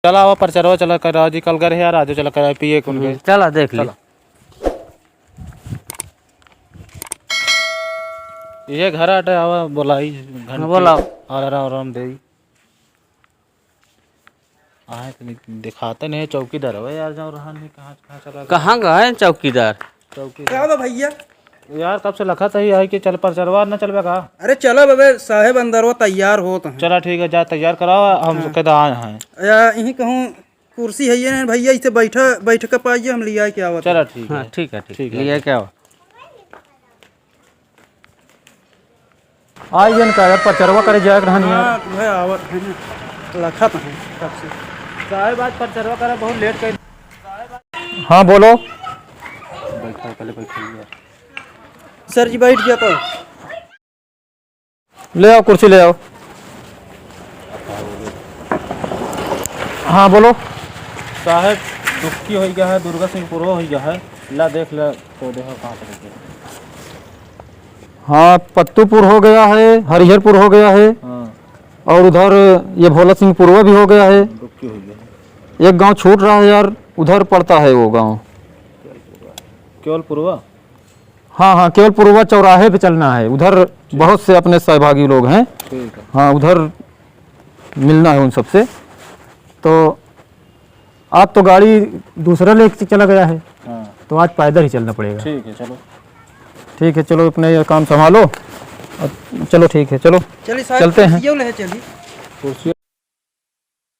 चला हुआ परचरवा चला कर जी कल गए यार आज चला कर पिए कौन गए चला देख ली। ये घर आटे आवा बोलाई बोलाओ और आराम दे आए तो दिखाते नहीं चौकीदार हो यार जाओ रहा नहीं कहाँ चला कहाँ गए चौकीदार? चौकीदार भैया यार कब से लखा सही है कि चल परचरवा न चलबे का। अरे चलो बबे साहेब अंदर वो तैयार हो तो चला ठीक है जा तैयार कराओ हम कहते आए हैं यहीं कहूँ कुर्सी है ये भैया इसे बैठ के पाइए हम लिया क्या हुआ। चला ठीक है हाँ ठीक है ठीक है। लिया क्या हुआ? आइए ना परचरवा करे जाए भाई आवत है ना लखा तो है कब से साहब आज परचरवा करे बहुत लेट कर। हाँ बोलो। बैठा पहले बैठा सर जी बैठ गया तो ले आओ कुर्सी ले आओ। हाँ बोलो। साहब दुखी हो गया है दुर्गा सिंह पूर्व हो गया है ला देख ले तो देखो कहाँ से हाँ पत्तूपुर हो गया है, हरिहरपुर हो गया है और उधर ये भोला सिंह पूर्व भी हो गया है। दुखी हो गया एक गांव छूट रहा है यार, उधर पड़ता है वो गांव। केवल पूर्वा। हाँ केवल पूर्वा चौराहे पे चलना है, उधर बहुत से अपने सहभागी लोग हैं। ठीक है हाँ उधर मिलना है उन सबसे। तो आप तो गाड़ी दूसरा लेके चला गया है हाँ तो आज पैदल ही चलना पड़ेगा। ठीक है चलो ठीक है चलो अपने ये काम संभालो और चलो ठीक है चलो चलिए चलते हैं। चलिए कुर्सी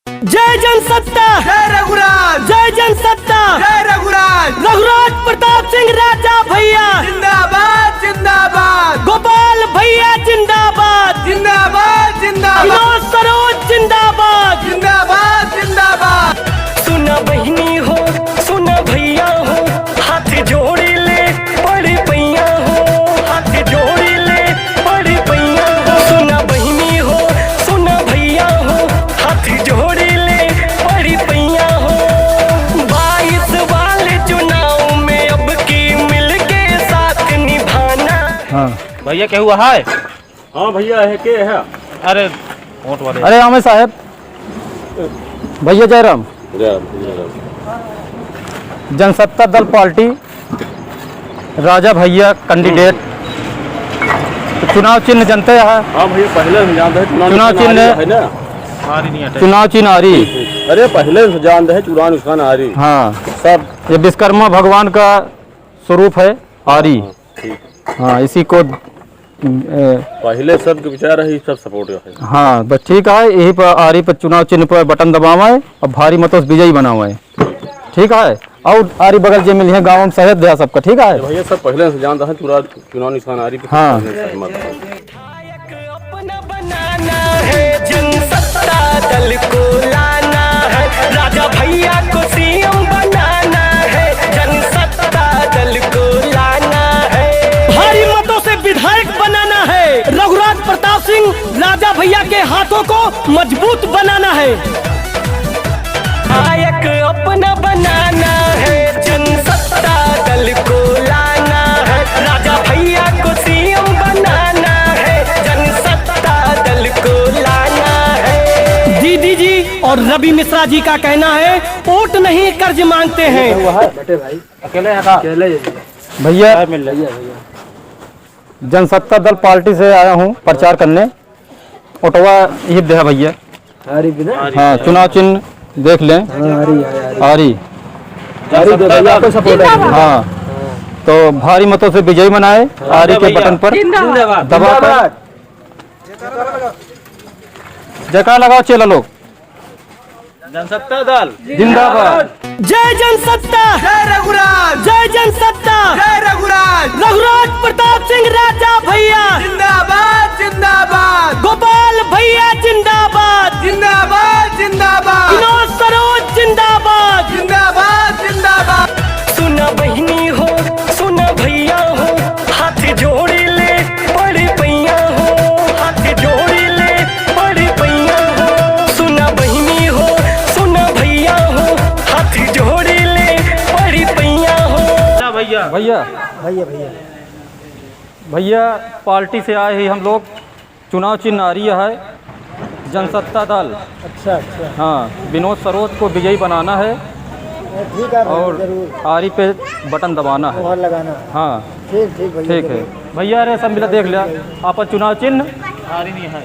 जय जनसत्ता जय रघुराज, जय जनसत्ता जय रघुराज, रघुराज प्रताप सिंह राजा भैया जिंदाबाद जिंदाबाद, गोपाल भैया जिंदाबाद जिंदाबाद जिंदाबाद, विनोद सरोज जिंदाबाद जिंदाबाद जिंदाबाद। सुना बहिनी हो सुना भैया हो हाथ जोड़ी ले बड़ी पैया हो, हाथ जोड़ी ले बड़ी पैया हो। सुना बहिनी हो सुना भैया हो हाथ जोड़ी ले बड़ी पैया हो। 22 वाले चुनाव में अब की मिल के साथ निभाना। हाँ भैया क्या हुआ है? हाँ भैया है के है? अरे वोट वाले अरे आमे साहब भैया जयराम जनसत्ता दल पार्टी राजा भैया कैंडिडेट। तो चुनाव चिन्ह जनते हैं। हाँ भैया पहले हम जानते हैं चुनाव चिन्ह है ना। हारी नहीं हटे चुनाव चिन्ह आ रही। अरे पहले से जानते हैं चुनाव निशान आ रही हाँ सब। ये विश्वकर्मा भगवान का स्वरूप है आरी। हाँ इसी को पहले सब के विचार है सब सपोर्ट है। हाँ बस ठीक है यही पर आरी पर चुनाव चिन्ह पर बटन दबावा है और भारी मतों से विजयी बनावा है। ठीक है और आरी बगल जे मिली है गाँव में शहद दिया सबका। ठीक है भैया सब पहले से जानता है चुनाव निशान आ रही। हाँ विधायक अपना बनाना है, जनसत्ता दल को लाना है, राजा भैया को सीएम बनाना है, जनसत्ता दल को लाना है। भारी मतों से विधायक बनाना है, रघुराज प्रताप सिंह राजा भैया के हाथों को मजबूत बनाना है। विधायक अपना बनाना है, जनसत्ता दल को लाना है, राजा भैया को सीएम बनाना है, जनसत्ता दल को लाना है। दीदी जी और रवि मिश्रा जी का कहना है वोट नहीं कर्ज मांगते हैं। अकेले हैं का भैया जनसत्ता दल पार्टी से आया हूँ प्रचार करने। ओटवा ये दे भैया। हाँ चुनाव चिन्ह देख लें आरी। हाँ तो भारी मतों से विजयी बनाए आरी के बटन पर दबाकर जयकार लगाओ चेला लोग। जनसत्ता दल जिंदाबाद। जय जनसत्ता जय रघुराज, जय जनसत्ता जय रघुराज, रघुराज प्रताप सिंह राजा भैया जिंदाबाद जिंदाबाद, गोपाल भैया जिंदाबाद जिंदाबाद जिंदाबाद, विनोद सरोज जिंदाबाद जिंदाबाद जिंदाबाद। सुना बहिनी हो सुना भैया हो हाथ जोड़ी ले बड़ी पैया हो, हाथ जोड़ी ले बड़ी पैया हो। सुना बहिनी हो सुना भैया हो हाथ जोड़ी ले बड़ी पैया हो। भैया भैया भैया पार्टी से आए ही हम लोग। चुनाव चिन्ह आ रही है जनसत्ता दल। अच्छा अच्छा हाँ, विनोद सरोज को विजयी बनाना है ठीक है और आरी पे बटन दबाना है। मोहर लगाना। हाँ ठीक ठीक भैया ठीक है भैया। अरे सब मिला देख लिया आपन चुनाव चिन्ह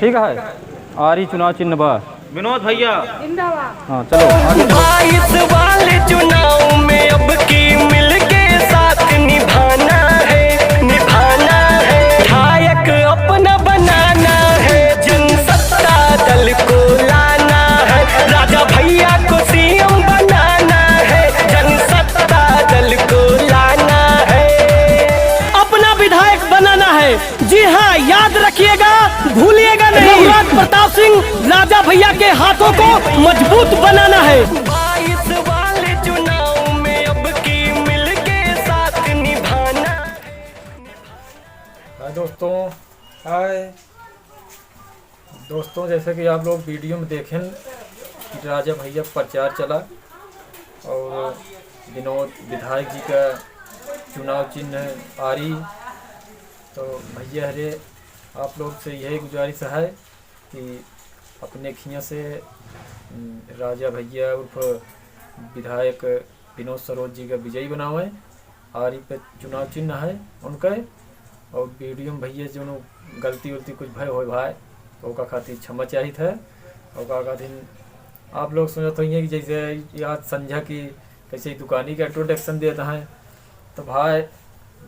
ठीक है। आरी चुनाव चिन्ह बा विनोद भैया। हाँ चलो आगे। 22 वाले चुनाव में अब की मिलके साथ निभाना है विधायक अपना बनाना है, जनसत्ता दल को लाना है, राजा भैया को सीएम बनाना है, जनसत्ता दल को लाना है, अपना विधायक बनाना है। जी हाँ, याद रखिएगा, भूलिएगा नहीं, रघुराज प्रताप सिंह राजा भैया के हाथों को मजबूत बनाना है। 22 वाले चुनाव में अब की मिलके साथ निभाना। हाय दोस्तों, हाय दोस्तों, जैसे कि आप लोग वीडियो में देखें कि राजा भैया प्रचार चला और विनोद विधायक जी का चुनाव चिन्ह आरी। तो भैया हरे आप लोग से यही गुजारिश है कि अपने खिया से राजा भैया उर्फ विधायक विनोद सरोज जी का विजयी बनावें। आरी पे चुनाव चिन्ह है उनका। और वीडियो में भैया जो गलती उलती कुछ भय हो भाई तो ओका खातिर क्षमा चाहिए है। ओका खातिर आप लोग सुनते होइए कि जैसे याद समझा कि कैसे दुकानी का इंट्रोडक्शन देता है तो भाई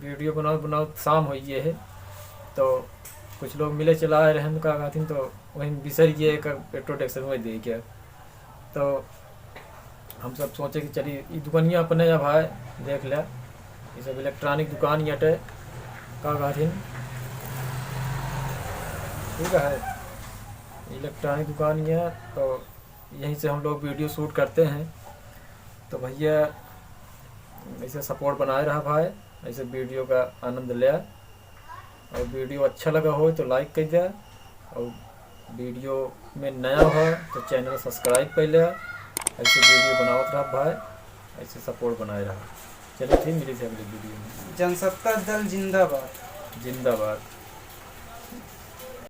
वीडियो बनाओ शाम हो ये है तो कुछ लोग मिले चला रहे का खातिर तो वहीं बिसर गए का इंट्रोडक्शन वही दे क्या। तो हम सब सोचे कि चलिए ये दुकानिया अपने या भाई देख लिया ये सब इलेक्ट्रॉनिक दुकान यटे का खातिर ठीक है। इलेक्ट्रॉनिक दुकान ये तो यहीं से हम लोग वीडियो शूट करते हैं। तो भैया ऐसे सपोर्ट बनाए रहा भाई, ऐसे वीडियो का आनंद लिया और वीडियो अच्छा लगा हो तो लाइक कर दिया और वीडियो में नया हो तो चैनल सब्सक्राइब कर लिया। ऐसे वीडियो बनावत रहा भाई, ऐसे सपोर्ट बनाए रहा। चलिए ठीक, मिली थे अगली वीडियो में। जनसत्ता दल जिंदाबाद। जिंदाबाद।